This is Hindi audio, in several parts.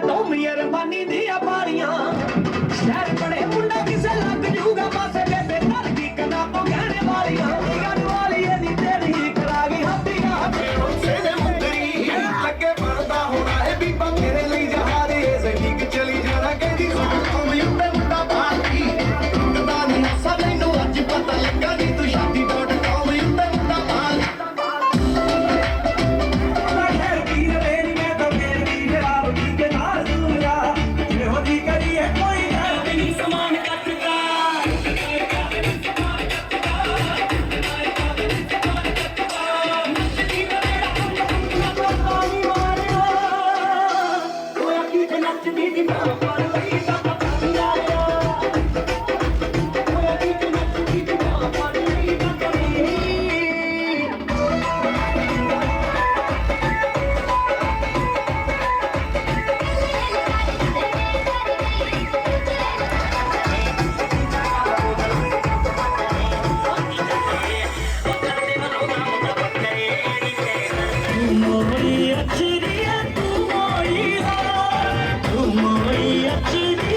दुनिया तो मेहरबानी दिया बारियां शहर बड़े मुंडा किसे लग जूगा पासे बेबे धरती कदा तो कहने वालियां गन वाली दी तेरी करा गई हथिया से मुंदरी लगे पड़दा होना है बीबा मेरे लिए जहारे जिंदगी की चली जाना कहदी कौम उत्ते मुंडा पाती टुकदा नहीं सा मैनू अज पता लगा नी तू शादी.com उत्ते मुंडा पाल शहर की मेरी मैं तो मेरी जवाब की के नाल दूंगा ये होती करी है कोई नहीं समान कटका मोई अचरी तू मोई हो तू मोई अचरी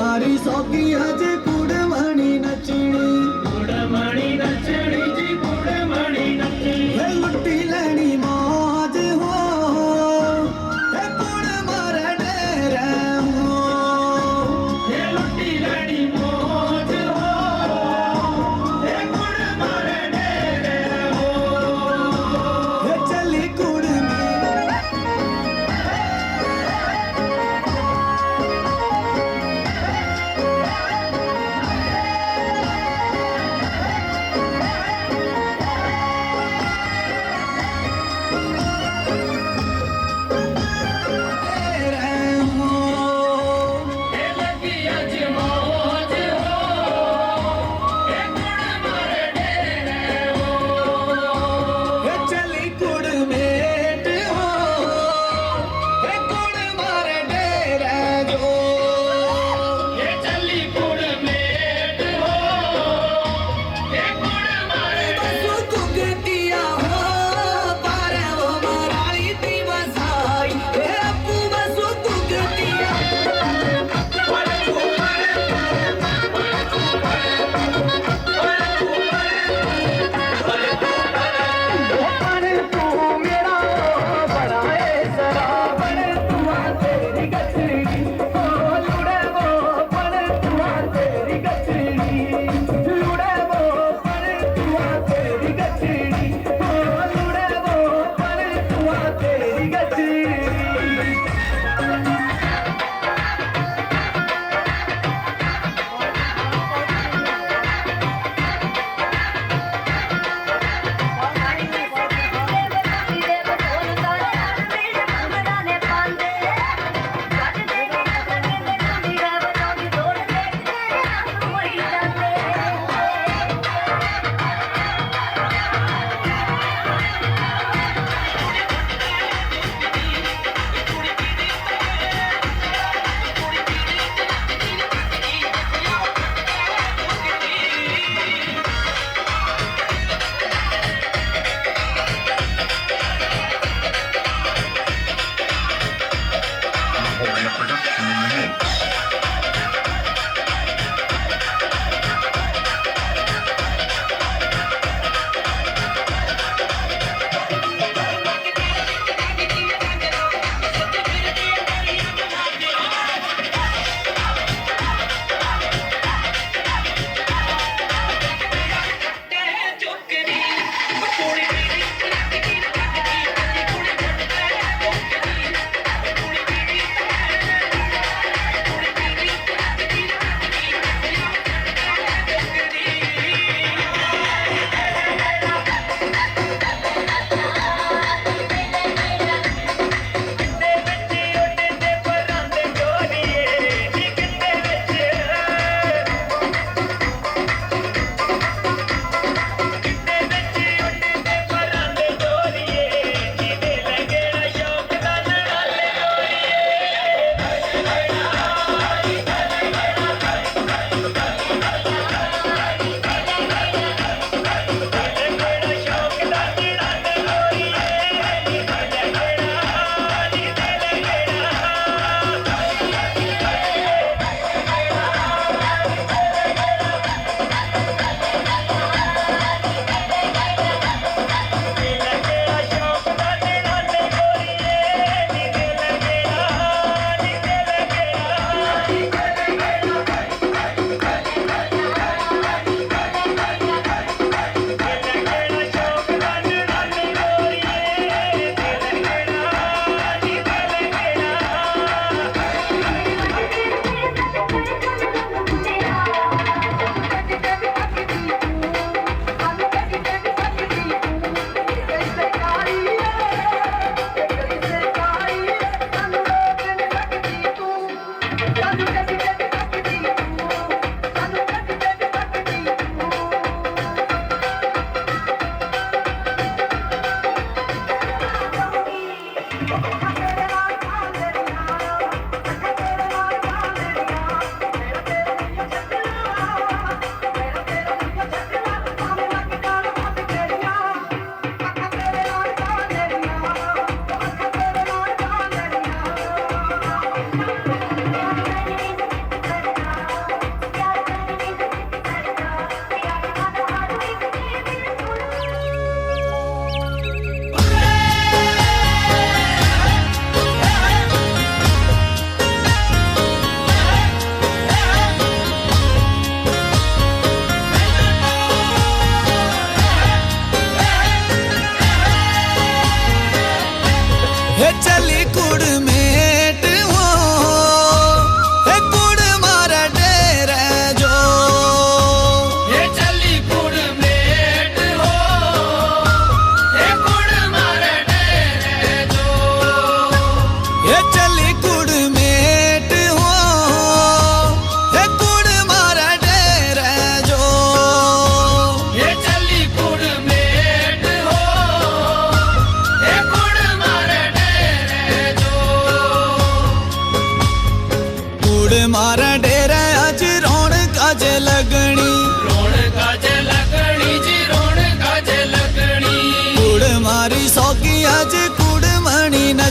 मारी सौगी अज कुड़मणी नचनी कुड़मणी नचनी जी कुड़मणी नचनी वे लुट्टी लैनी मौज हो हे कुड़ मारे डेरे हो ये लुट्टी लड़ी मौज हो ये कुड़ मारे डेरे हो हे चली कुड़मी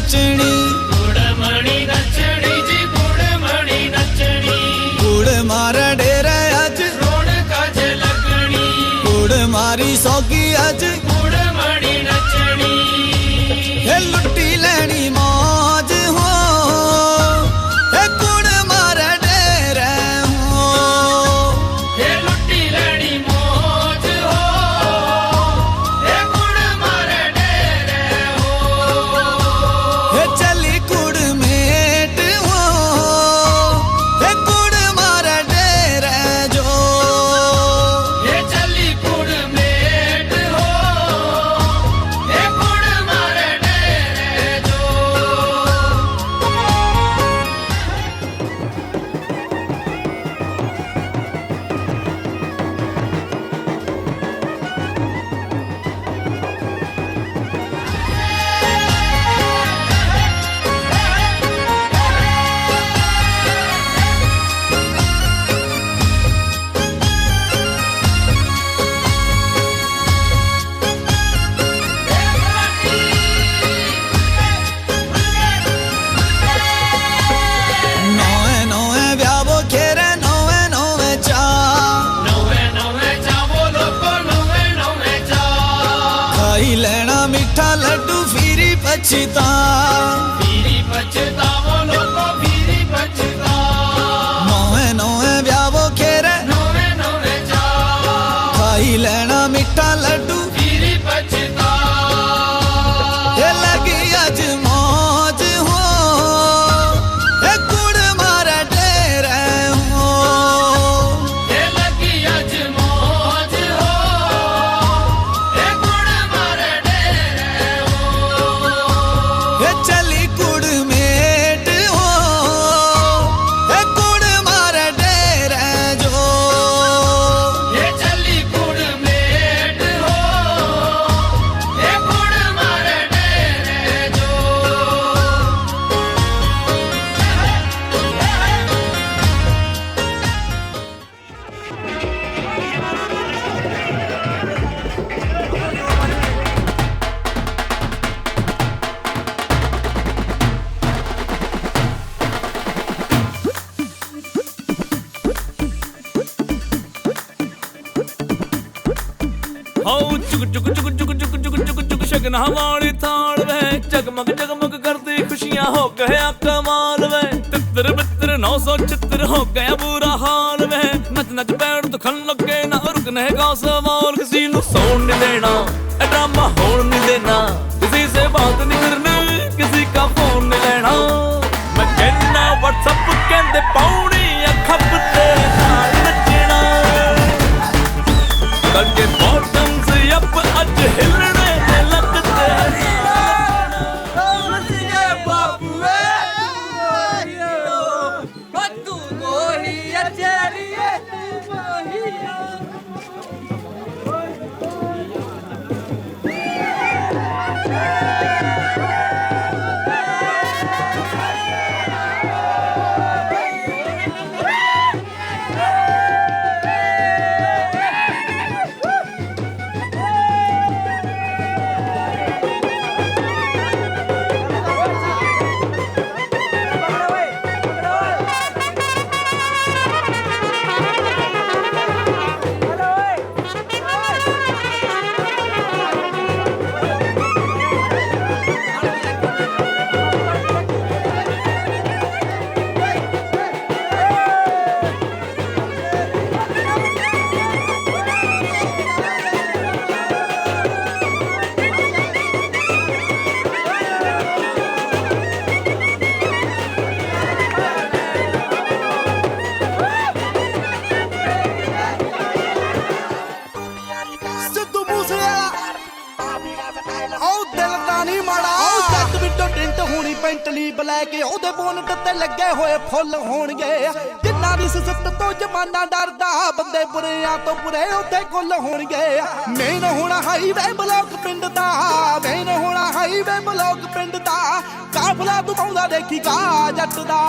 नचनी कुड़मणी नचनी जी कुड़मणी नचनी कुड़ मारे डेरे अज रौनक ज लगनी कुड़ मारी सौगी अज कुड़मणी नचनी हे लुट्टी लैनी मौज हो हे कुड़ मारे डेरे हो हे लुट्टी लैनी मौज हो हे कुड़ मारे डेरे हो हे चली कुड़ मेट हो हे कुड़ मारे डेरे जो हे चली कुड़ मेट हो हे कुड़ मारे डेरे जो नौवे नौवे व्यावो खेरे नौवे नौवे चा नवे नवे चावो लोको नवे नवे चा खाई लेना मीठा लड्डू फिरी पछता फिरी पछतावो लोको फिरी पछता नौवे नौवे व्यावो खेरे नवे नवे चा खाई लेना मीठा लड्डू फिरी पछता ये लगी अज मौज हो ये कुड़ मारे डेरे हो हे लगी अज मौज हो हे कुड़ मारे डेरे हो ये चली कुड़ मेट हो ये कुड़ मारे डेरे जो हे चली कुड़ मेट हो हे कुड़ मारे डेरे जो हाउ चुक चुक चुक चुक चुक चुक चुक चुक शगना वाली थाल वे जगमग जगमग करती खुशियां हो गया कमाल वे तितर बितर 900 चित्र हो गया बुरा हाल वे नच नच बैठ तो खन लगे ना रुकने का सवाल किसी नु सोन नहीं देना ए ड्रामा होन नहीं देना किसी से बात नहीं करनी किसी का फोन नहीं लेना मैं कहना व्हाट्सएप कहते पौड़ी अखब ते नाल नचना करके बॉटम से अप अज हिलने ने लगते ਸਿੱਧੂ ਮੂਸੇਵਾਲਾ ਉਹ ਦਿਲ ਦਾ ਨਹੀਂ ਮਾੜਾ ਉਹ ਜੱਟ ਵਿੱਚੋਂ ਟਿੰਟ ਹੋਣੀ ਪੈਂਟਲੀ ਬਲੈਕ ਉਹਦੇ ਬੋਨਟ ਤੇ ਲੱਗੇ ਹੋਏ ਫੁੱਲ ਹੋਣਗੇ ਜਿੰਨਾ ਦੀ ਸਿਫਤ ਤੋਂ ਜਮਾਨਾ ਡਰਦਾ ਬੰਦੇ ਬੁਰਿਆਂ ਤੋਂ ਬੁਰੇ ਉੱਥੇ ਕੁੱਲ ਹੋਣਗੇ ਮੇਨ ਹੋਣਾ ਹਾਈਵੇ ਬਲੌਕ ਪਿੰਡ ਦਾ ਮੇਨ ਹੋਣਾ ਹਾਈਵੇ ਬਲੌਕ ਪਿੰਡ ਦਾ ਕਾਫਲਾ ਤੂੰ ਪਾਉਂਦਾ ਦੇਖੀ ਕਾ ਜੱਟ ਦਾ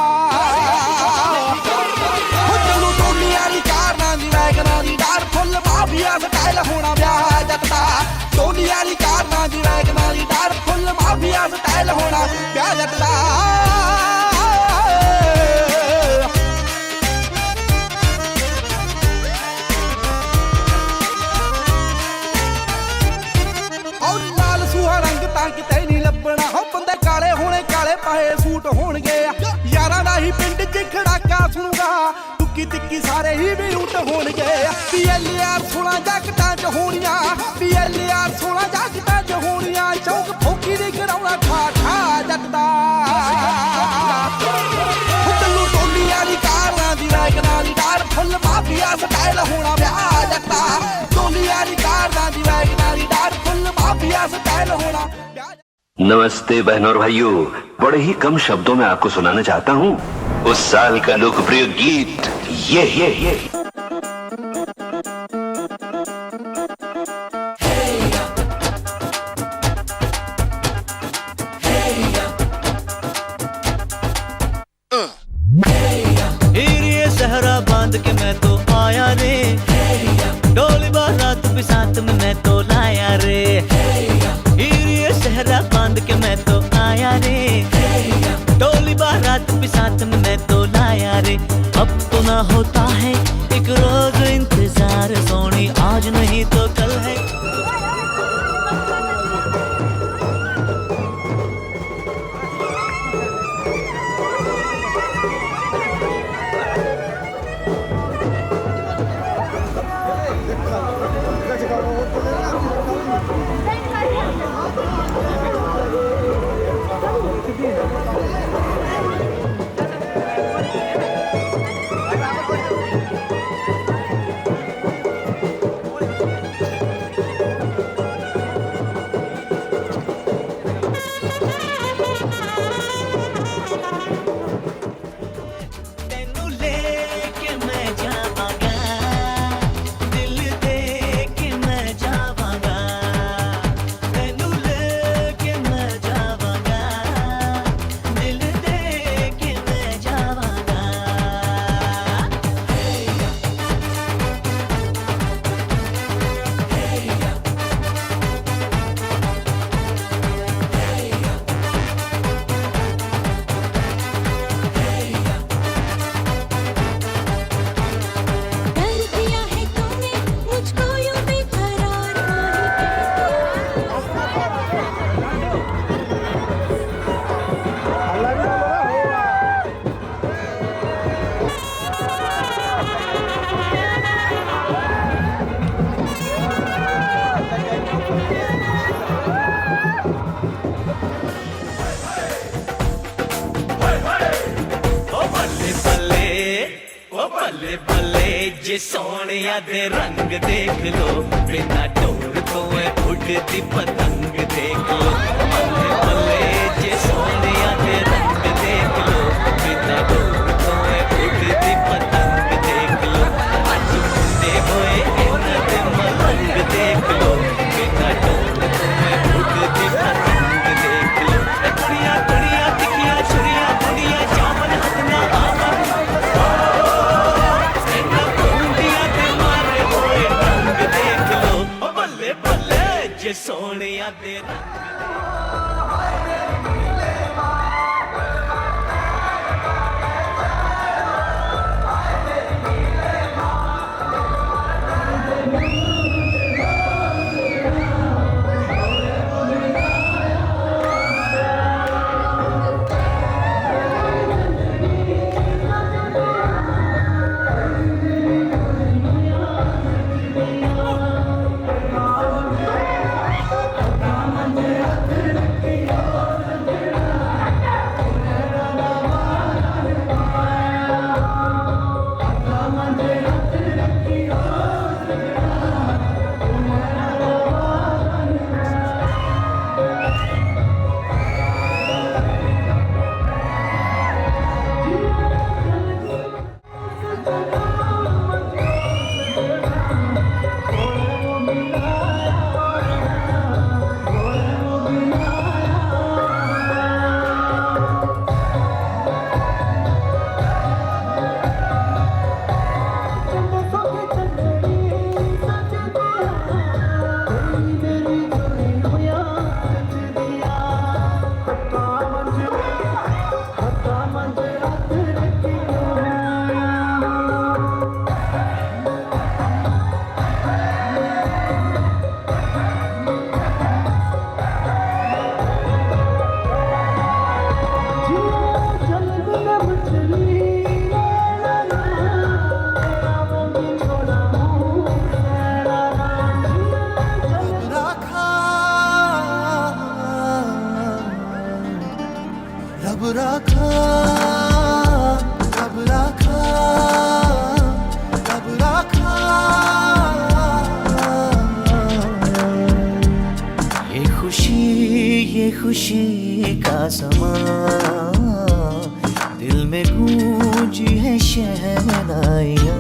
ਉਹ ਚਲੋ ਟੋਲੀ ਵਾਲੀ ਕਾਰਾਂ ਦੀ ਵੈਗਨਾਂ ਦੀ ਡਾਰ ਫੁੱਲ ਮਾਫੀਆ ਸਟਾਈਲ ਹੋਣਾ ਵਿਆਹ ਜੱਟ ਦਾ ਟੋਲੀ ਵਾਲੀ ਕਾਰਾਂ ਦੀ ਵੈਗਨਾਂ ਦੀ ਡਾਰ ਫੁੱਲ ਮਾਫੀਆ माफिया स्टाइल होना ब्याह जट दा लाल सूहा रंग तां किते नहीं लभना हो बंदे काले होने काले पाए सूट होणगे यारां दा ही पिंड च खड़ाका सुणूगा टुक्की तिक्की सारे ही भी रूट होणगे PLR 16 जगटां च होणियां PLR 16 जगटां च होणियां चौक फौकी दी कराउणा ठा ठा जट दा तल्लू टोली वाली कारां दी वैगनां दी डार फुੱਲ माफिया स्टाइल होना ब्याह जट दा टोली वाली कारां दी वैगनां दी डार फुੱਲ माफिया स्टाइल होना नमस्ते बहनों और भाइयों, बड़े ही कम शब्दों में आपको सुनाना चाहता हूँ उस साल का लोकप्रिय गीत ये। सहरा बांध के मैं तो आया रे डोली बारात भी साथ में मैं तो लाया रे सहरा बांध के मैं तो आया रे डोली बारात भी साथ में मैं तो लाया रे अब तो ना होता है एक रोज इंतजार सोनी आज नहीं तो कल है बल्ले बल्ले जे सोनिया दे रंग देख लो बिना डोर तो उड़ती पतंग देख लो बल्ले बल्ले जे सोनिया दे रंग देख लो बिना डोर तो उड़ती पतंग देख लो आज मुंडे होए इन्हां दे मलंग देख लो बिना डोर तो उड़ती पतंग देख लो कुड़ियां कुड़ियां तिखियां छुरियां कुड़ियां चावल हाथ ना आवा जे सोनिया दे खुशी का समा, दिल में गूंजी है शहनाइयाँ।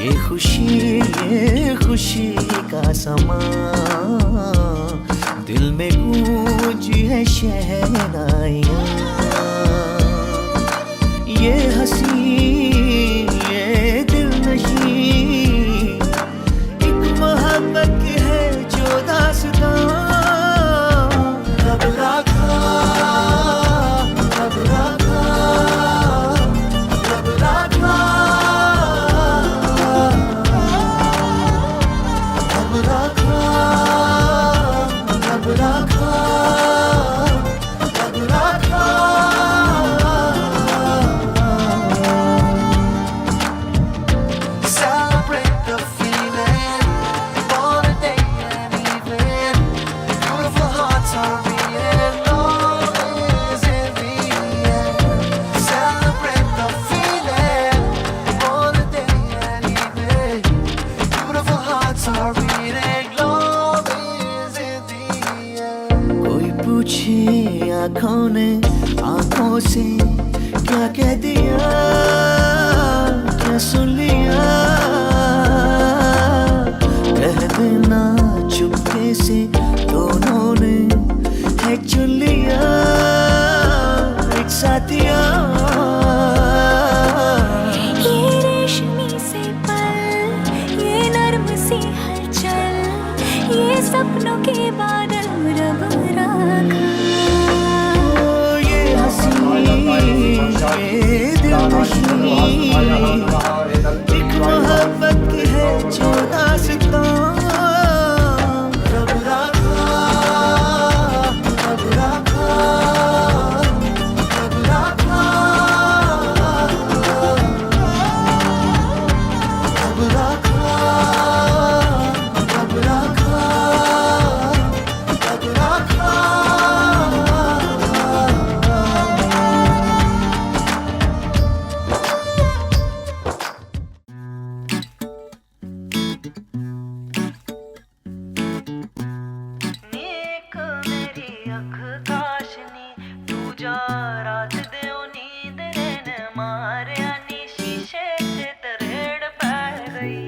ये खुशी का समा, दिल में गूंजी है शहनाइयाँ। ये हंसी ये दिल नशीं, एक मोहब्बत की है जो दास्तां। रब राखा, रब राखा, रब राखा, रब राखा, रब राखा, रब राखा। Celebrate the feeling, for a day and evening. Beautiful hearts are beating, love is in the air. Celebrate the feeling, for a day and evening. Beautiful hearts are beating, love is in the air. कोई पूछे आँखों ने आँखों से क्या कह दिया, क्या सुन लिया। कह देना चुपके से दोनों ने है चुन लिया एक साथिया। ये रेशमी से पल, ये नर्म सी हलचल, ये सपनों के बादल रब राखा। ये हंसी ये दिल नशीं, एक मोहब्बत की है जो दास्तां। रब राखा, रब राखा, रब राखा, रब राखा, रब राखा, रब राखा। नीक मेरी अख काशनी, तू जा रात देओ नींद रैन मारिया नी। शीशे च तरेड़ पै गई।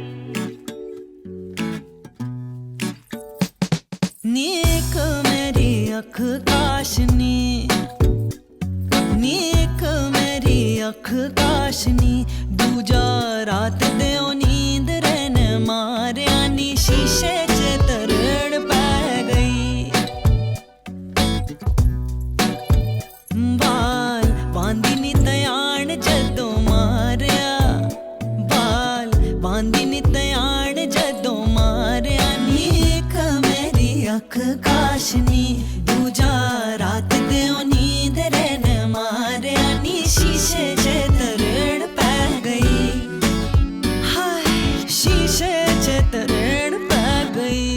नीक मेरी अख काशनी, नीक मेरी अख काशनी, दूजा रात देओ नींद रैन मारिया नी। शीशे च तरेड़ पै गई। बाल बांदी नी तयाण जदों मारिया, बाल बांदी नी तयाण जदों मारिया। नीक मेरी अख काशनी, दूजा रात देओ नींद रैन मारिया नी। शीशे च तरेड़ पै गई, हाय शीशे च तरेड़ पै गई।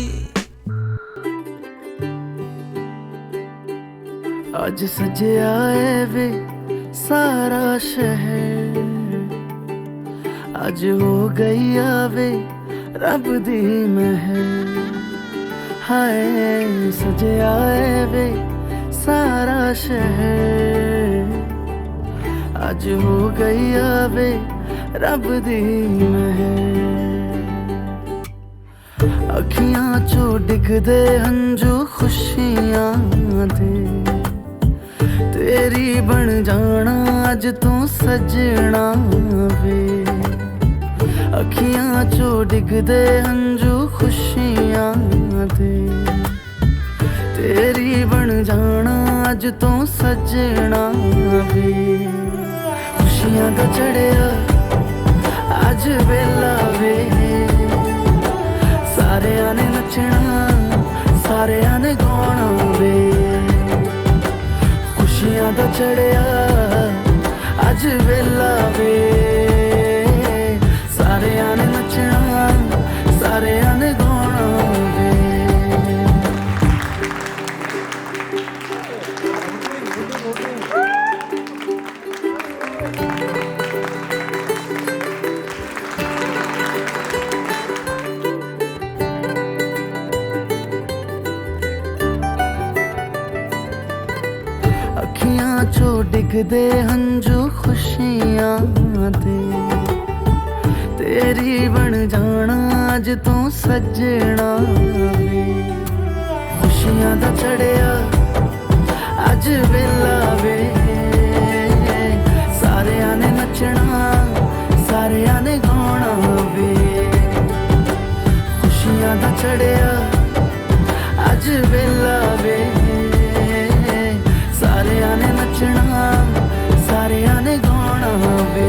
आज सजिया है वे सारा शहर, आज हो गई आवे रब दी महर। हाय सजिया है वे सारा शहर, आज हो गई आवे रब दी महर। अखियां चो डिगदे हंजू खुशियां दे, तेरी बन जाना अज तू सजना वे। अखियां चो डिगदे हंजू खुशियां दे, तेरी बन जाना अज तू सजना वे। खुशियां दा चढ़िया अज वेला वे, सारेयां ने नचना सारेयां ने गाना वे। खुशियां दा चढ़िया अज वेला वे, सारेयां ने नचना सारेयां ने गाना वे। लिख दे हंजू खुशियां दे, तेरी बन जाना अज तू सजना वे। खुशियां दा चढ़िया अज वेला वे, सारियां ने नचना सारियां ने गाना वे। खुशियां दा चढ़िया अज वेला वे, सारियां ने नचना सारियां ने गाना वे।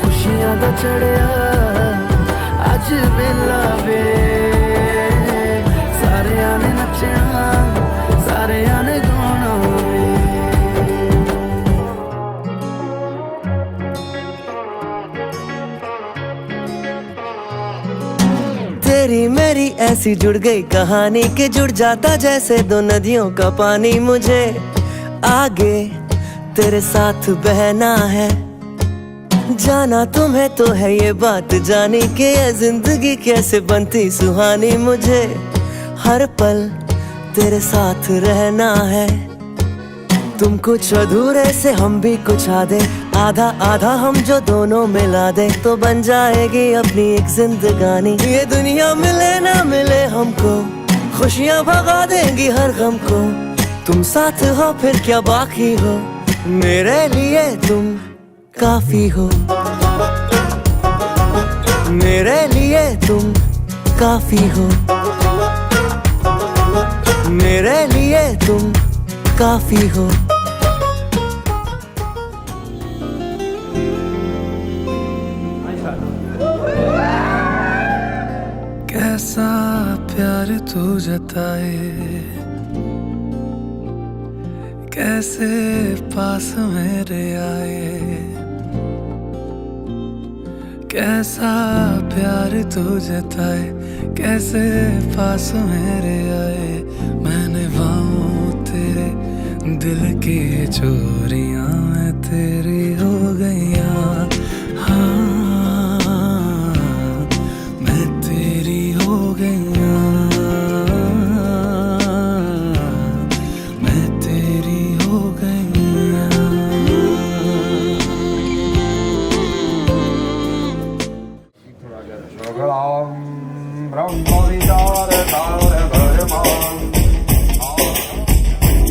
खुशियां दा चढ़िया अज वेला वे, सारियां ने नचना सारियां ने गाना वे। तेरी मेरी ऐसी जुड़ गई कहानी कि जुड़ जाता जैसे दो नदियों का पानी। मुझे आगे तेरे साथ बहना है, जाना तुम्हें तो है ये बात जानी कि ये जिंदगी कैसे बनती सुहानी। मुझे हर पल तेरे साथ रहना है, तुम कुछ अधूरे से हम भी कुछ आधे, आधा आधा हम जो दोनों मिला दे तो बन जाएगी अपनी एक जिंदगानी। ये दुनिया मिले ना मिले हमको, खुशियाँ भगा देंगी हर गम को। तुम साथ हो फिर क्या बाकी हो, मेरे लिए तुम काफी हो। मेरे लिए तुम काफी हो, मेरे लिए तुम काफी हो। कैसा प्यार तू जताए, कैसे पास मेरे आए। कैसा प्यार तू जताए, कैसे पास मेरे आए। मैंने बाहों तेरे दिल की चोरियां मैं तेरी हो गईयां। हाँ मैं तेरी हो गईयां, मैं तेरी हो गईयां।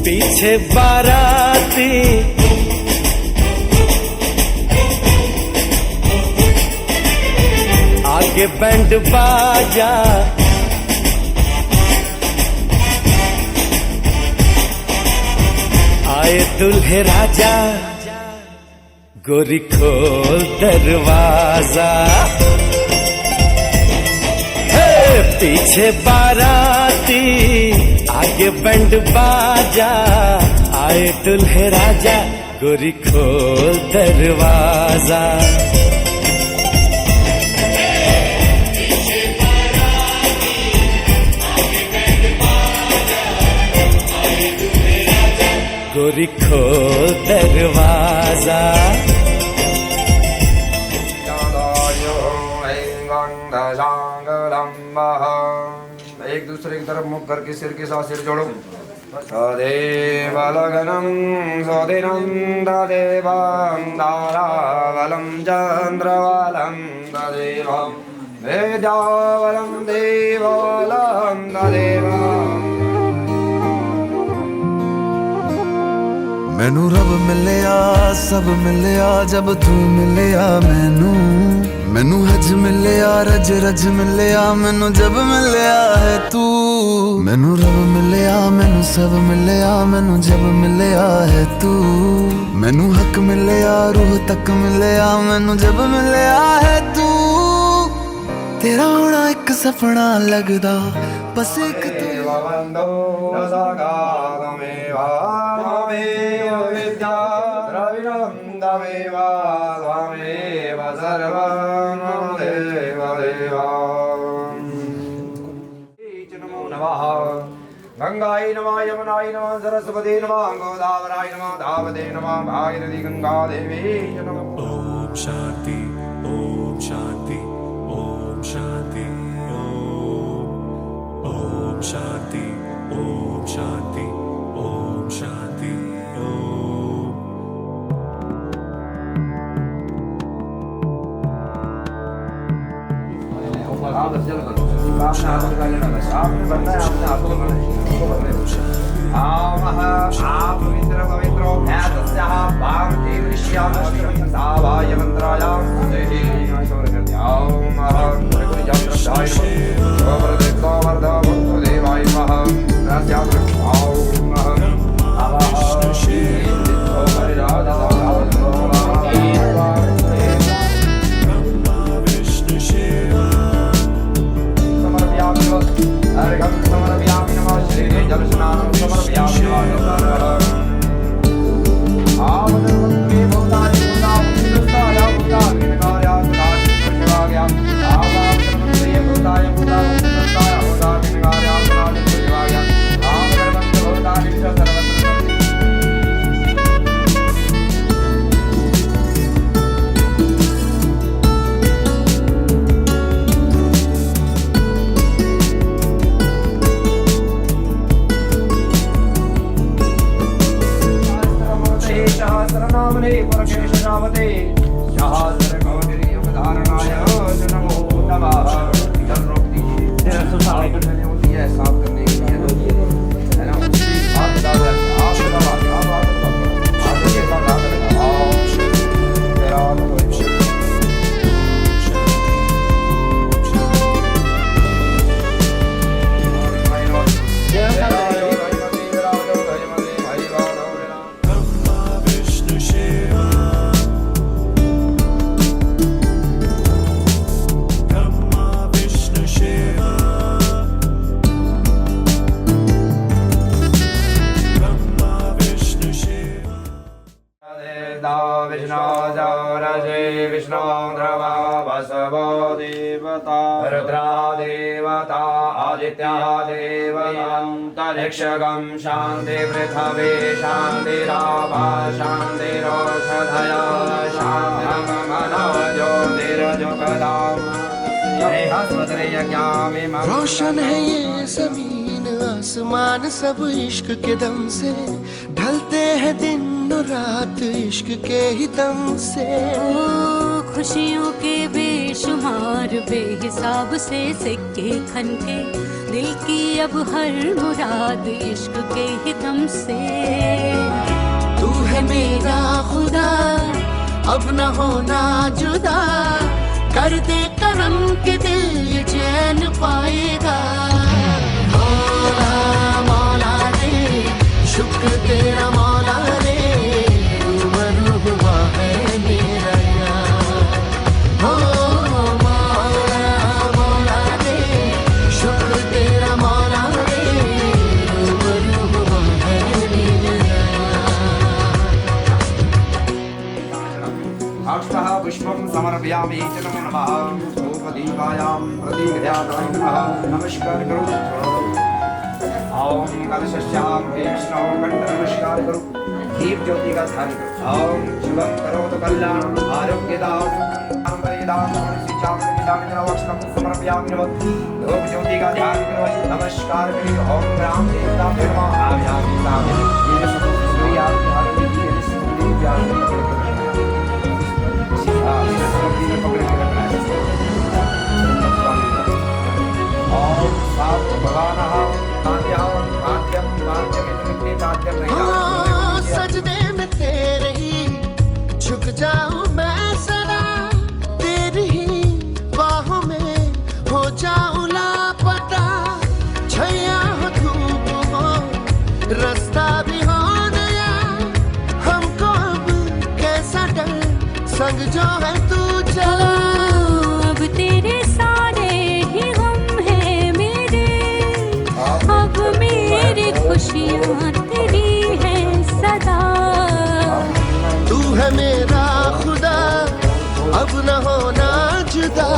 पीछे बाराती आगे बैंड बाजा, आए दुल्हे राजा गोरी खोल दरवाजा। पीछे बाराती आगे बैंड बाजा, आए दुल्हे राजा गोरी खोल दरवाजा। गोरी खोल दरवाजा। एक दूसरे की तरफ मुख करके सिर के साथ सिर जोड़ो। सदेवलगनं सदिनं तदेवं दारावलं चन्द्रवलं तदेवं वेदावलं देवलं तदेवं। मैनू रब मिलिया सब मिलिया जब तू मिलिया मैनू। मैनू हज मिलिया रज रज मिलिया मैनू जब मिलिया है तू। मैनू रब मिलिया मैनू सब मिलिया मैनू जब मिलिया है तू। मैनू हक मिलिया रूह तक मिलिया मैनू जब मिलिया है तू। तेरा होना एक सपना लगदा बस एक तू। गंगाय नमः यमुनाय नमः सरस्वती नमः गोदावराय नमः धावते नमः भागीरथी गंगा देवी नमः। ओम शांति ओम शांति ओम शांति ओम शांति ओम शांति ओम शांति ओम। आप चल करो आपने हाथ लगा लेना बस आपने बनना है आपने हाथ लगाना आप पवित्र भैतस्याः वाम देवऋष्यां सावाय मंत्रायां देहि आशोर कर दिया ओम अहं त्रिगुण जंत्राय नमः वरदेवता वरदा देवाय नमः नमस्याम ओम अहं आवाहं ओम हरिराज अर्घं समर्पयामि नमः श्री जलस्नानं समर्पयामि नमः आवदर्वत्वे भवताय भूताय भूताय भूताय आवादर्वत्वे भवताय शरणमने परमेश्वरावते सहस्रकोटि युगधारणाय नमो नमः जलरोक्ति साफ करने होती है साफ करने के लिए है ना आप बताओ आप ये सब आप लगाओ तेरा विष्णु द्रवा वसवो देवता रुद्रा देवता आदित्या देवतान्तरिक्षगं शान्ति पृथ्वी शान्तिरापः शान्तिरोषधया शान्तिर्मनो ज्योतिर्जुगदाम् रोशन है ये जमीन आसमान सब इश्क के दम से ढलते हैं दिन और रात इश्क के ही दम से खुशियों के बेशुमार बेहिसाब से सिक्के खनके दिल की अब हर मुराद इश्क के ही दम से तू है मेरा खुदा अब न होना जुदा कर दे करम के दिल ये चैन पाएगा मौला मौला रे शुक्र तेरा मौला रे हुआ है मेरा यार हो मौला मौला रे शुक्र तेरा मौला रे हुआ है मेरा अक्षतः पुष्पं समर्पयामि च नमो नमः धूपदीपायां प्रदीपध्यानाय नमः नमस्कार करो ओम कलशस्यां विष्णु कंठ नमस्कार करो दीप ज्योति का ध्यान करो ओम शिवं करोतु कल्याणं आरोग्यदां परिदां सिचां निदान वक्षं समर्पयामि नमः धूप ज्योति का ध्यान करो नमस्कार करो ओम राम देवता नमः आव्यामि सामने ये सब सूर्य आदि ये स्तुति ज्ञान सजदे में तेरे ही झुक जाऊं मैं सदा तेरी ही बाहों में हो जाऊं लापता छैया हो धूप हो रास्ता भी हो नया हमको अब कैसा डर संग जो है तू चला अब तेरे सारे ही हम हैं मेरे अब मेरी खुशियाँ तेरी हैं सदा तू है मेरा खुदा अब न होना जुदा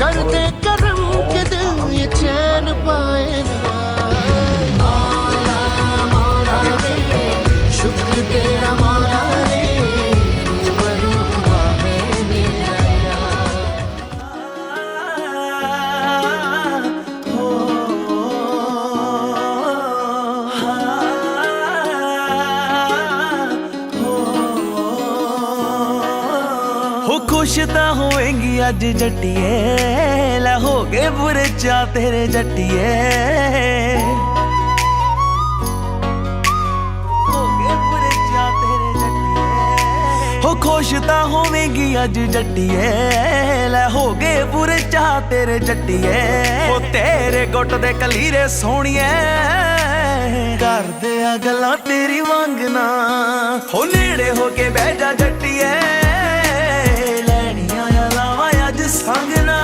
कर दे करम के दिल ये चैन पाए ना मौला मौला रे शुक्र तेरा मौला रे हुआ है मेरा हो खुश ਤਾਂ ਹੋਵੇਂਗੀ ਅੱਜ ਜੱਟੀਏ ਲੈ हो गए बुरे चा तेरे जट्टिए हो गए बुरे चा तेरे जट्टिए हो खुश तां होवेंगी अज जट्टिए ले हो गए बुरे चा तेरे जट्टिए हो तेरे गुट दे कलीरे सोहणिए करदे आ गल्लां तेरी वांगना हो नेड़े हो के बह जा जट्टिए लैनियां आ लावां अज संगना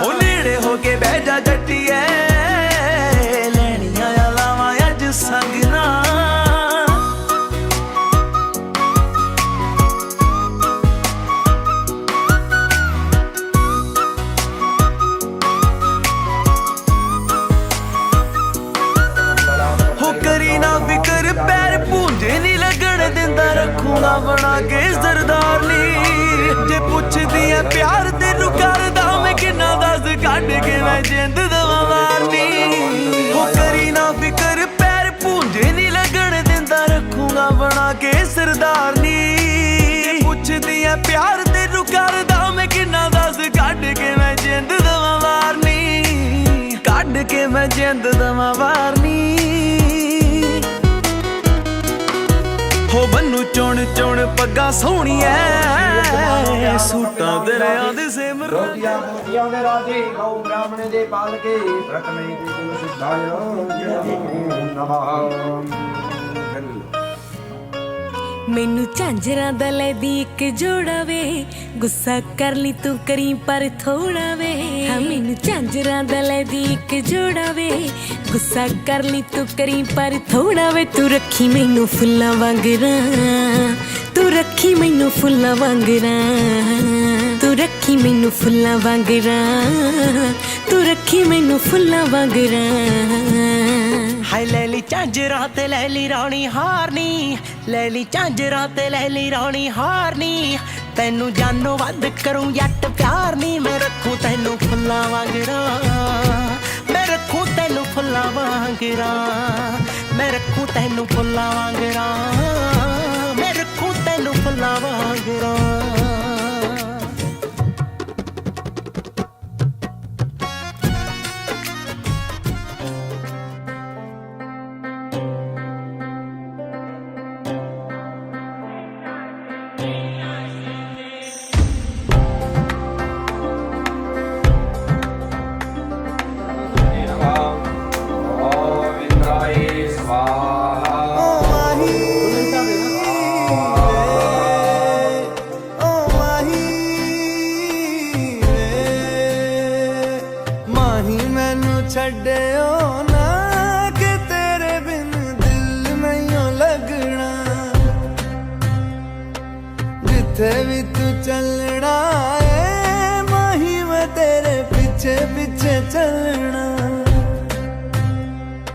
हो नेड़े हो के बह जा जट्टिए लैनियां आ लावां अज संगना रखूंगा बना के सरदारनी जे पुछदी है प्यार तेनू करदा मैं किन्ना दस कट के मैं जिंद दवा मारनी हो करी ना फिकर पैर पूंजे नहीं लगन दिंदा रखूंगा बना के सरदारनी जे पुछदी है प्यार तेनू करदा मैं किन्ना दस कट के मैं जिंद दवा मारनी कट के मैं जिंद दवा मारनी हो बन्नू चुन चुन पग्गा सोहणिया सूटां दरिया दे सिमर रोटियां मोतियां दे राजे गौ ब्राह्मण दे पालके प्रथमे दी गुण सिद्धाय नमः मैनू झांजरां दा लैदी इक जोड़ा वे गुस्सा कर ली तू करी पर थोड़ा वे हाँ मैनू झांजरां दा लैदी इक जोड़ा वे गुस्सा कर ली तू करी पर थोड़ा वे तू रखी मैनू फुल्लां वांगरां तू रखी मैनू फुल्लां वांगरां तू रखी मैनू फुल्लां वांगरां तू रखी मैनू फुल्लां वांगरां हाय लैली झांजरां ते लैली राणी हारनी लैली झांजरां ते लैली राणी हारनी तैनू जानो वध करूं जट प्यार नी मैं रखूं तैनू फुल्लां वांगरां मैं रखूं तैनू फुल्लां वांगरां मैं रखूं तैनू फुल्लां वांगरां मैं रखूं तैनू फुल्लां वांगरां ਛੱਡਿਓ ਨਾ ਕਿ ਤੇਰੇ ਬਿਨ ਦਿਲ ਨਹੀਂ ਲੱਗਣਾ ਜਿੱਥੇ ਵੀ ਤੂੰ ਚੱਲਣਾ ਏ ਮਾਹੀ ਮੈਂ ਤੇਰੇ ਪਿੱਛੇ ਪਿੱਛੇ ਚੱਲਣਾ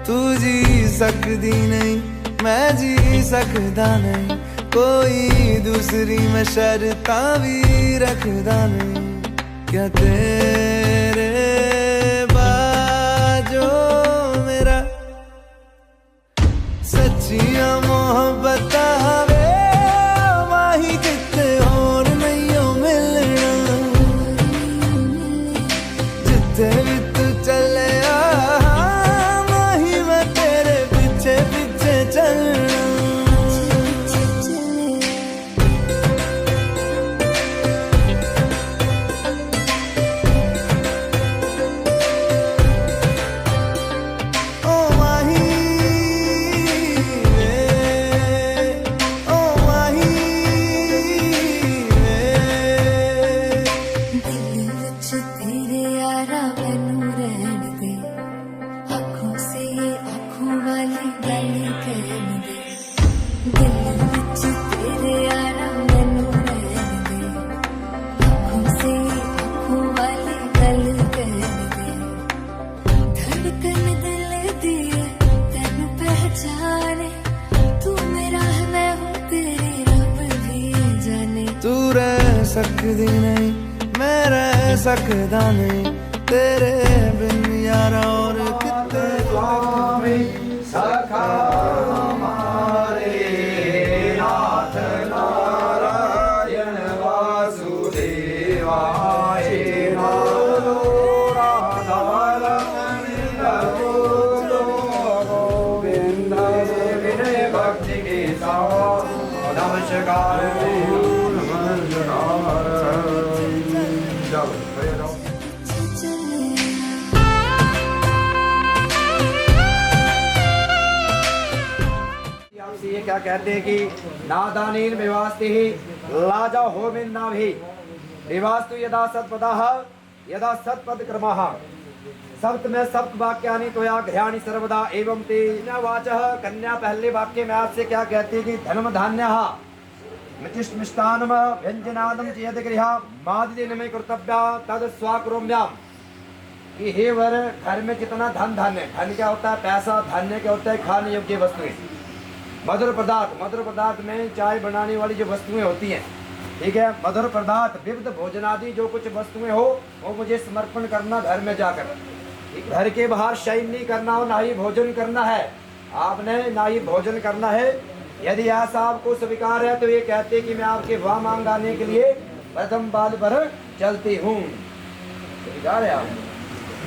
ਤੂੰ ਜੀ ਸਕਦੀ ਨਹੀਂ ਮੈਂ ਜੀ ਸਕਦਾ ਨਹੀਂ ਕੋਈ ਦੂਸਰੀ ਮੈਂ ਸ਼ਰਤਾਂ ਵੀ ਰੱਖਦਾ ਨਹੀਂ क्या तेरे बाजो मेरा सच्चियां मोहब्बत वे माही जिते और नहीं मिलना जिते भी तू चले माही मैं तेरे पीछे पीछे चलना सकदी नहीं मैं रह सकदा नहीं तेरे बिन यारा और कितने स्वामी सखा हमारे नाथ नारायण वासुदेवाय नमो कहते हैं कि नादानीन विवास्ति ही लाजा हो में ना भी विवास्तु यदा सत्पदाः यदा सत्पद क्रमः सप्त में सप्त वाक्यानि त्वया घ्यानि सर्वदा एवं तेन वाचः। कन्या पहले वाक्य में आपसे क्या कहती है कि धनम धान्यः मिष्टान्नम व्यंजनादम चेद गृह मादिन में कर्तव्या तद स्वाकरोम्याम। कि हे वर घर में जितना धन धान्य, धन क्या होता है पैसा, धान्य क्या होता है खाने योग्य वस्तुएं, मधुर पदार्थ में चाय बनाने वाली जो वस्तुएं होती हैं, ठीक है, मधुर पदार्थ विविध भोजनादि जो कुछ वस्तुएं हो वो मुझे समर्पण करना घर में जाकर। घर के बाहर शयन नहीं करना हो, ना ही भोजन करना है आपने, ना ही भोजन करना है। यदि ऐसा आपको स्वीकार है तो ये कहते कि मैं आपके वाम अंग आने के लिए प्रथम बाल पर चलती हूँ। स्वीकार है आप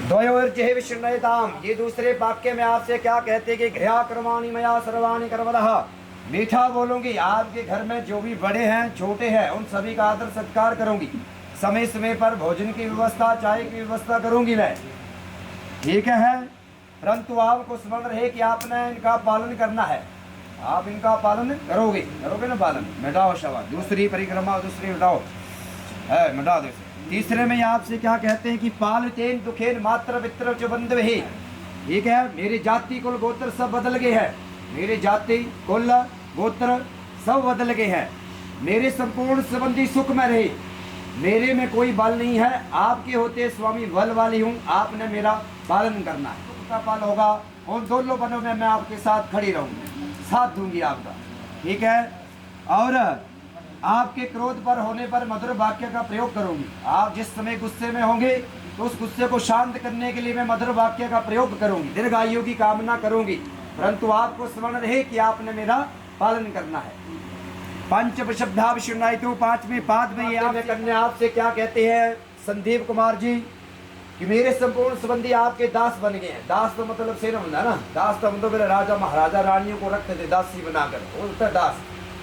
द्वयोर्जहि विष्णुताम। ये दूसरे वाक्य में आपसे क्या कहते कि गृह कर्माणि मया सर्वाणि कर्मणः। मीठा बोलूंगी, आपके घर में जो भी बड़े हैं छोटे हैं उन सभी का आदर सत्कार करूंगी, समय समय पर भोजन की व्यवस्था चाय की व्यवस्था करूंगी मैं, ठीक है। परंतु आपको स्मरण रहे कि आपने इनका पालन करना है, आप इनका पालन करोगे ना पालन। मिटाओ शवा दूसरी परिक्रमा, दूसरी मिटाओ है, मिटा दो। तीसरे में आपसे क्या कहते हैं कि पालतेन दुखेन मात्र वित्र च बंधवे। ठीक है, मेरी जाति कुल गोत्र सब बदल गए हैं, मेरी जाति कुल गोत्र सब बदल गए हैं। मेरे संपूर्ण संबंधी सुख में रहे, मेरे में कोई बल नहीं है, आपके होते स्वामी बल वाली हूँ, आपने मेरा पालन करना है। सुख का फल होगा उन दोनों बनों में मैं आपके साथ खड़ी रहूँगी, साथ दूंगी आपका, ठीक है। और आपके क्रोध पर होने पर मधुर वाक्य का प्रयोग करूंगी। आप जिस समय गुस्से में होंगे तो उस गुस्से को शांत करने के लिए मैं मधुर वाक्य का प्रयोग करूंगी, दीर्घायु की कामना करूंगी, परंतु आपको स्मरण रहे कि आपने मेरा पालन करना है। पंच शब्दा विष्णु पांचवें पाद में ये कन्या आपसे क्या कहते हैं संदीप कुमार जी कि मेरे संपूर्ण संबंधी आपके दास बन गए हैं। दास तो मतलब सेना होता है ना, दास तो मतलब राजा महाराजा रानियों को रखते थे दासी बनाकर, वो होता है दास।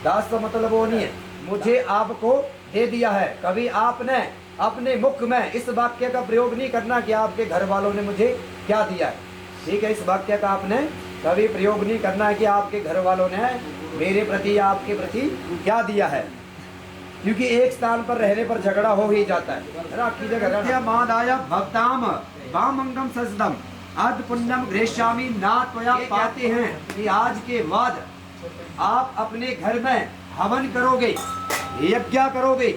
दास तो मतलब वो नहीं है, मुझे आपको दे दिया है। कभी आपने अपने मुख में इस वाक्य का प्रयोग नहीं करना कि आपके घर वालों ने मुझे क्या दिया है, ठीक है। इस वाक्य का आपने कभी प्रयोग नहीं करना है कि आपके घर वालों ने मेरे प्रति आपके प्रति क्या दिया है, क्योंकि एक स्थान पर रहने पर झगड़ा हो ही जाता है ना। की जगह मादाय भक्ताम वामंगम सजदम अद पुण्यम ग्रेशामी ना त्वया पाते हैं कि आज के बाद आप अपने घर में हवन करोगे, यज्ञ करोगे,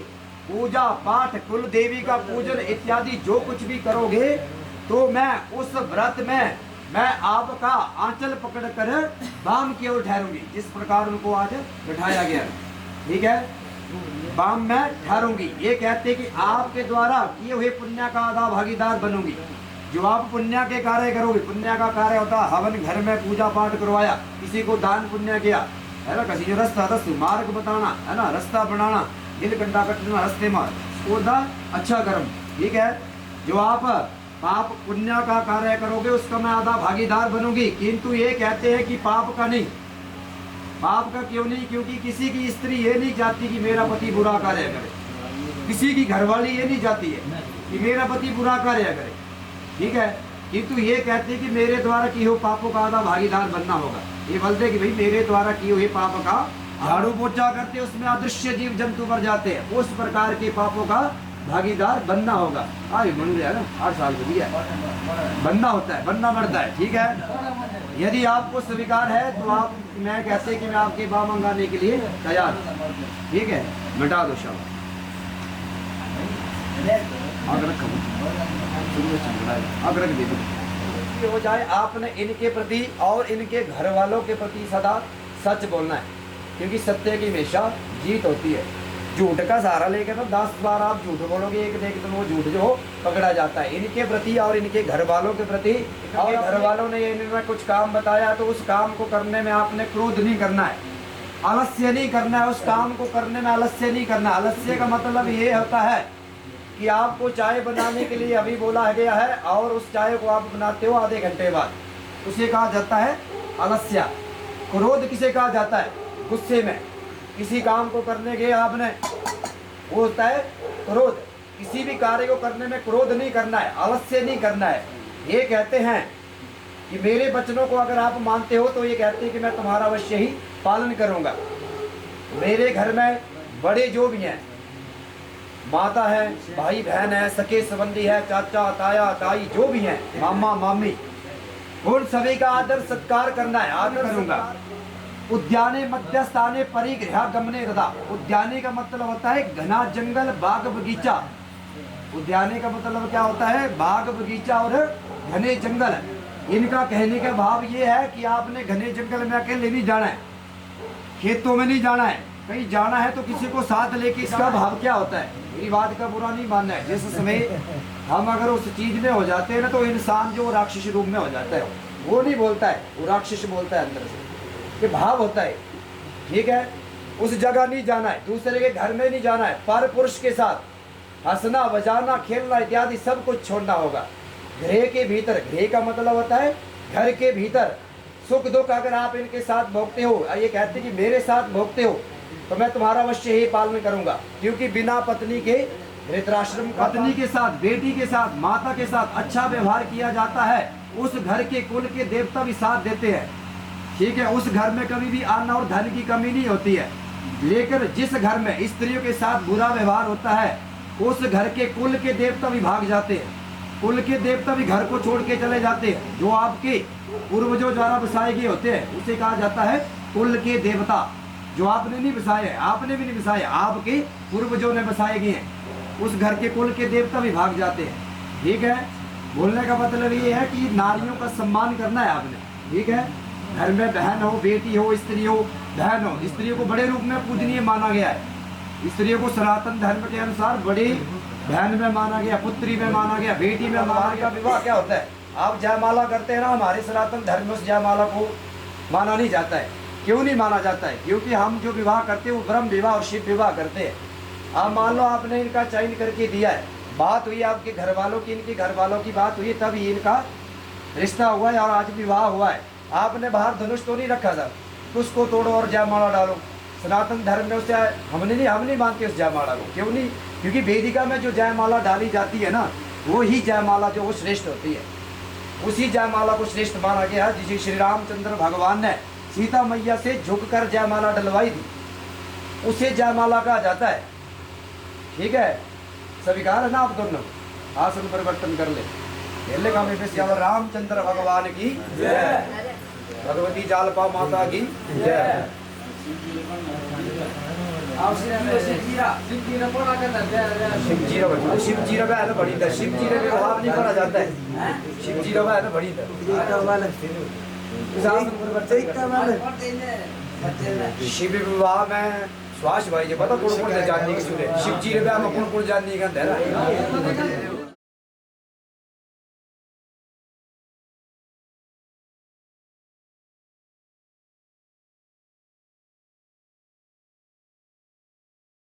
पूजा पाठ कुल देवी का पूजन इत्यादि जो कुछ भी करोगे तो मैं उस व्रत में मैं आपका आंचल पकड़कर बाम की ओर ठहरूंगी, जिस प्रकार उनको आज बिठाया गया, ठीक है, बाम में ठहरूंगी। ये कहते कि आपके द्वारा किए हुए पुण्य का आधा भागीदार बनूंगी। जो आप पुण्य के कार्य करोगे, पुण्य का कार्य होता है हवन, घर में पूजा पाठ करवाया, किसी को दान पुण्य किया है ना, किसी रास्ता मार्ग बताना है ना, रास्ता बनाना, दिल कंडा कटना रास्ते में, वो अच्छा कर्म, ठीक है। जो आप पाप पुण्य का कार्य करोगे उसका मैं आधा भागीदार बनूंगी। किंतु ये कहते हैं कि पाप का नहीं। पाप का क्यों नहीं? क्योंकि किसी की स्त्री ये नहीं चाहती कि मेरा पति बुरा कार्य करे, किसी की घरवाली ये नहीं चाहती है कि मेरा पति बुरा कार्य करे, ठीक है। किंतु ये कहते कि मेरे द्वारा किए हुए पापों का आधा भागीदार बनना होगा। ये बोलते कि भाई मेरे द्वारा किए हुए पाप का झाड़ू पोछा करते उसमें अदृश्य जीव जंतु मर जाते हैं, उस प्रकार के पापों का भागीदार बनना होगा। बन गया ना, 8 साल हो गया, बनना होता है, बनना पड़ता है, ठीक है। यदि आपको स्वीकार है तो आप, मैं कहते कि मैं आपके बाम मंगाने के लिए तैयार, ठीक है। मिटा दो शव हो जाए। आपने इनके प्रति और इनके घर वालों के प्रति सदा सच बोलना है, क्योंकि सत्य की हमेशा जीत होती है। झूठ का सहारा लेकर ना 10 बार आप झूठ बोलोगे, एक देख तो वो झूठ जो पकड़ा जाता है। इनके प्रति और इनके घर वालों के प्रति, और घर वालों ने इन्हें कुछ काम बताया तो उस काम को करने में आपने क्रोध नहीं करना है, आलस्य नहीं करना है, उस काम को करने में आलस्य नहीं करना। आलस्य का मतलब ये होता है कि आपको चाय बनाने के लिए अभी बोला गया है और उस चाय को आप बनाते हो आधे घंटे बाद, उसे कहा जाता है आलस्य। क्रोध किसे कहा जाता है? गुस्से में किसी काम को करने गए आपने, वो होता है क्रोध। किसी भी कार्य को करने में क्रोध नहीं करना है, आलस्य नहीं करना है। ये कहते हैं कि मेरे वचनों को अगर आप मानते हो तो ये कहते हैं कि मैं तुम्हारा अवश्य ही पालन करूंगा। मेरे घर में बड़े जो भी हैं, माता है, भाई बहन है, सके संबंधी है, चाचा ताया ताई जो भी हैं, मामा मामी, उन सभी का आदर सत्कार करना है, आदर करूंगा। उद्याने मध्यस्थाने परिगृह गमने रदा। उद्याने का मतलब होता है घना जंगल, बाग बगीचा। उद्याने का मतलब क्या होता है? बाग बगीचा और घने जंगल। इनका कहने का भाव ये है कि आपने घने जंगल में अकेले नहीं जाना है, खेतों में नहीं जाना है, कहीं जाना है तो किसी को साथ लेके। इसका भाव क्या होता है? मेरी बात का बुरा नहीं मानना है। जिस समय हम अगर उस चीज में हो जाते हैं ना, तो इंसान जो राक्षस रूप में हो जाता है, वो नहीं बोलता है, वो राक्षस बोलता है अंदर से। ये भाव होता है, ठीक है। उस जगह नहीं जाना है, दूसरे के घर में नहीं जाना है, पर पुरुष के साथ हंसना बजाना खेलना इत्यादि सब कुछ छोड़ना होगा। गृह के भीतर, गृह का मतलब होता है घर के भीतर, सुख दुख अगर आप इनके साथ भोगते हो, ये कहते कि मेरे साथ भोगते हो तो मैं तुम्हारा अवश्य ही पालन करूंगा। क्योंकि बिना पत्नी के धृतराष्ट्र, पत्नी के साथ, बेटी के साथ, माता के साथ अच्छा व्यवहार किया जाता है, उस घर के कुल के देवता भी साथ देते हैं, ठीक है। उस घर में कभी भी अन्न और धन की कमी नहीं होती है। लेकिन जिस घर में स्त्रियों के साथ बुरा व्यवहार होता है, उस घर के कुल के देवता भी भाग जाते हैं, कुल के देवता भी घर को छोड़ के चले जाते हैं। जो आपके पूर्वजों द्वारा बसाए गए होते हैं उसे कहा जाता है कुल के देवता। जो आपने नहीं बसाए, आपने भी नहीं बसाए, आपके पूर्वजों ने बसाए गए हैं, उस घर के कुल के देवता भी भाग जाते हैं, ठीक है। बोलने का मतलब ये है कि नारियों का सम्मान करना है आपने, ठीक है। घर में बहन हो, बेटी हो, स्त्री हो, बहन हो, स्त्रियों को बड़े रूप में पूजनीय माना गया है। स्त्रियों को सनातन धर्म के अनुसार बड़ी बहन में माना गया, पुत्री में माना गया, बेटी में माना गया। विवाह क्या होता है? आप जयमाला करते हैं ना, हमारे सनातन धर्म में उस जयमाला को माना नहीं जाता है। क्यों नहीं माना जाता है? क्योंकि हम जो विवाह करते हैं वो ब्रह्म विवाह और शिव विवाह करते हैं। आप मान लो आपने इनका चयन करके दिया है, बात हुई आपके घर वालों की, इनके घर वालों की बात हुई, तब ही इनका रिश्ता हुआ है और आज विवाह हुआ है। आपने बाहर धनुष तो नहीं रखा था, तो उसको तोड़ो और जयमाला डालो। सनातन धर्म में उसे हम नहीं मानते उस जयमाला को। क्यों नहीं? क्योंकि वेदिका में जो जयमाला डाली जाती है ना, वो ही जयमाला जो वो श्रेष्ठ होती है। उसी जयमाला को श्रेष्ठ माना गया जिसे श्री रामचंद्र भगवान ने सीता मैया से झुककर जयमाला डलवाई थी, उसे जयमाला कहा जाता है, ठीक है। स्वीकार है ना? आप दोनों आसन परिवर्तन कर ले का में रामचंद्र भगवान की जय, भगवती जालपा माता की जय। शिवजीरा है ना बड़ी, शिवजीरा में भाव नहीं करा जाता है, शिवजीरा है ना बड़ी। शिव विवाह में स्वास्थ्य भाई जी पता कौन कौन जानने की सुने, शिवजी रे में कौन कौन जानने का अंधेरा।